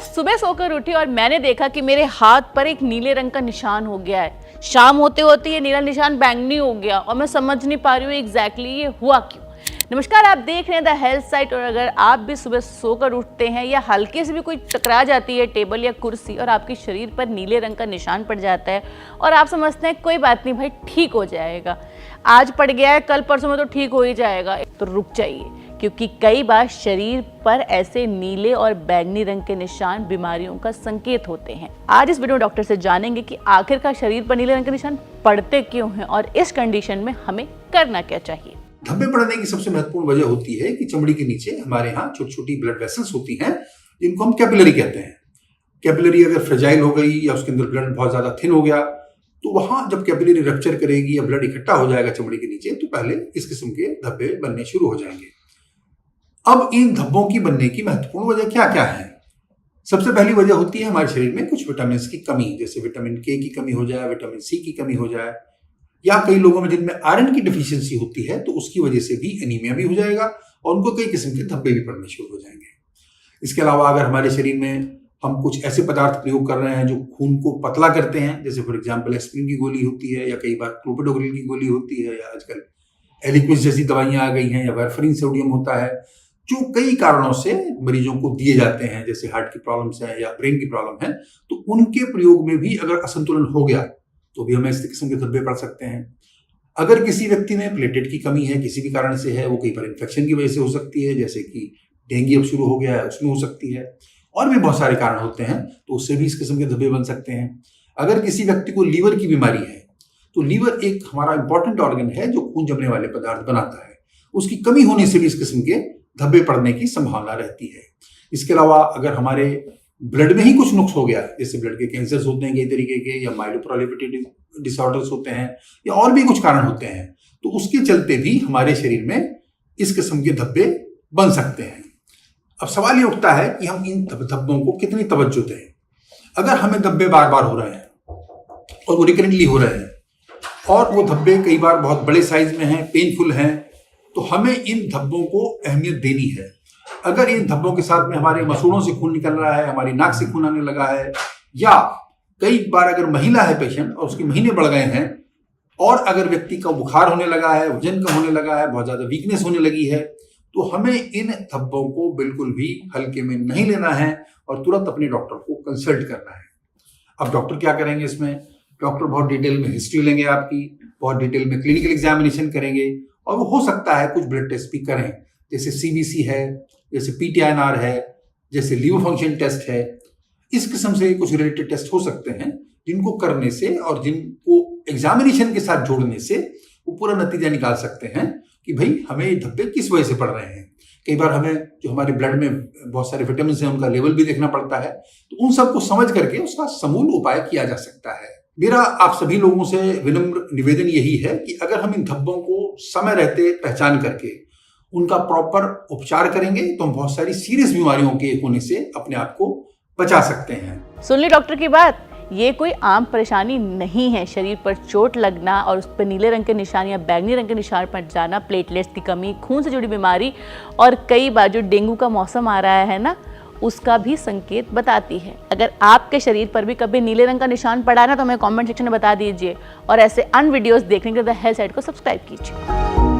सुबह सोकर उठी और मैंने देखा कि मेरे हाथ पर एक नीले रंग का निशान हो गया है। शाम होते होते ये नीला निशान बैंगनी हो गया और मैं समझ नहीं पा रही हूँ एग्जैक्टली ये हुआ क्यों। नमस्कार, आप देख रहे हैं द हेल्थ साइट। और अगर आप भी सुबह सोकर उठते हैं या हल्के से भी कोई टकरा जाती है टेबल या कुर्सी और आपके शरीर पर नीले रंग का निशान पड़ जाता है और आप समझते हैं कोई बात नहीं भाई, ठीक हो जाएगा, आज पड़ गया है कल परसों में तो ठीक हो ही जाएगा, तो रुक जाइए, क्योंकि कई बार शरीर पर ऐसे नीले और बैंगनी रंग के निशान बीमारियों का संकेत होते हैं। आज इस वीडियो में डॉक्टर से जानेंगे कि आखिरकार शरीर पर नीले रंग के निशान पड़ते क्यों हैं और इस कंडीशन में हमें करना क्या चाहिए। धब्बे पड़ने की सबसे महत्वपूर्ण वजह होती है कि चमड़ी के नीचे हमारे यहाँ छोटी छोटी ब्लड वेसल्स होती हैं, जिनको हम कैपिलरी कहते हैं। कैपिलरी अगर फ्रेजाइल हो गई या उसके अंदर ब्लड बहुत ज्यादा थिन हो गया तो वहां जब कैपिलरी रप्चर करेगी या ब्लड इकट्ठा हो जाएगा चमड़ी के नीचे, तो पहले इस किस्म के धब्बे बनने शुरू हो जाएंगे। अब इन धब्बों की बनने की महत्वपूर्ण वजह क्या क्या है? सबसे पहली वजह होती है हमारे शरीर में कुछ विटामिन की कमी, जैसे विटामिन के की कमी हो जाए, विटामिन सी की कमी हो जाए, या कई लोगों में जिनमें आयरन की डिफिशियंसी होती है तो उसकी वजह से भी एनीमिया भी हो जाएगा और उनको कई किस्म के धब्बे भी पड़ने शुरू हो जाएंगे। इसके अलावा अगर हमारे शरीर में हम कुछ ऐसे पदार्थ प्रयोग कर रहे हैं जो खून को पतला करते हैं, जैसे फॉर एग्जाम्पल एस्पिरिन की गोली होती है या कई बार क्लोपिडोग्रिल की गोली होती है, या आजकल एलिक्विस जैसी दवाइयां आ गई हैं, या वारफरिन सोडियम होता है, जो कई कारणों से मरीजों को दिए जाते हैं, जैसे हार्ट की प्रॉब्लम्स है या ब्रेन की प्रॉब्लम है, तो उनके प्रयोग में भी अगर असंतुलन हो गया तो भी हमें इस किस्म के धब्बे पड़ सकते हैं। अगर किसी व्यक्ति में प्लेटलेट की कमी है, किसी भी कारण से है, वो कई बार इन्फेक्शन की वजह से हो सकती है, जैसे कि डेंगू अब शुरू हो गया है उसमें हो सकती है, और भी बहुत सारे कारण होते हैं, तो उससे भी इस किस्म के धब्बे बन सकते हैं। अगर किसी व्यक्ति को लीवर की बीमारी है तो लीवर एक हमारा इंपॉर्टेंट ऑर्गन है जो खून जमने वाले पदार्थ बनाता है, उसकी कमी होने से भी इस किस्म के धब्बे पड़ने की संभावना रहती है। इसके अलावा अगर हमारे ब्लड में ही कुछ नुक्स हो गया, जैसे ब्लड के कैंसर्स होते हैं कई तरीके के, या माइलोप्रोलिफरेटिव डिसऑर्डर्स होते हैं, या और भी कुछ कारण होते हैं, तो उसके चलते भी हमारे शरीर में इस किस्म के धब्बे बन सकते हैं। अब सवाल ये उठता है कि हम इन धब्बों को कितनी तवज्जो दें। अगर हमें धब्बे बार बार हो रहे हैं और वो रिकरेंटली हो रहे हैं और वो धब्बे कई बार बहुत बड़े साइज में हैं, पेनफुल हैं, तो हमें इन धब्बों को अहमियत देनी है। अगर इन धब्बों के साथ में हमारे मसूड़ों से खून निकल रहा है, हमारी नाक से खून आने लगा है, या कई बार अगर महिला है पेशेंट और उसके महीने बढ़ गए हैं, और अगर व्यक्ति का बुखार होने लगा है, वजन कम होने लगा है, बहुत ज्यादा वीकनेस होने लगी है, तो हमें इन धब्बों को बिल्कुल भी हल्के में नहीं लेना है और तुरंत अपने डॉक्टर को कंसल्ट करना है। अब डॉक्टर क्या करेंगे इसमें? डॉक्टर बहुत डिटेल में हिस्ट्री लेंगे आपकी, बहुत डिटेल में क्लिनिकल एग्जामिनेशन करेंगे, और वो हो सकता है कुछ ब्लड टेस्ट भी करें, जैसे सीबीसी है, जैसे पीटीआईएनआर है, जैसे लीवर फंक्शन टेस्ट है। इस किस्म से कुछ रिलेटेड टेस्ट हो सकते हैं जिनको करने से और जिनको एग्जामिनेशन के साथ जोड़ने से वो पूरा नतीजा निकाल सकते हैं कि भाई हमें ये धब्बे किस वजह से पड़ रहे हैं। कई बार हमें जो हमारे ब्लड में बहुत सारे विटामिन हैं उनका लेवल भी देखना पड़ता है, तो उन सबको समझ करके उसका समूल उपाय किया जा सकता है। मेरा आप सभी लोगों से विनम्र निवेदन यही है कि अगर हम इन धब्बों को समय रहते पहचान करके उनका प्रॉपर उपचार करेंगे तो हम बहुत सारी सीरियस बीमारियों के होने से अपने आप को बचा सकते हैं। सुन ली डॉक्टर की बात, ये कोई आम परेशानी नहीं है। शरीर पर चोट लगना और उस पर नीले रंग के निशान या बैंगनी रंग के निशान पड़ जाना, प्लेटलेट्स की कमी, खून से जुड़ी बीमारी, और कई बार जो डेंगू का मौसम आ रहा है ना, उसका भी संकेत बताती है। अगर आपके शरीर पर भी कभी नीले रंग का निशान पड़ा ना, तो हमें कमेंट सेक्शन में बता दीजिए, और ऐसे अन वीडियोस देखने के लिए द हेल्थ साइट को सब्सक्राइब कीजिए।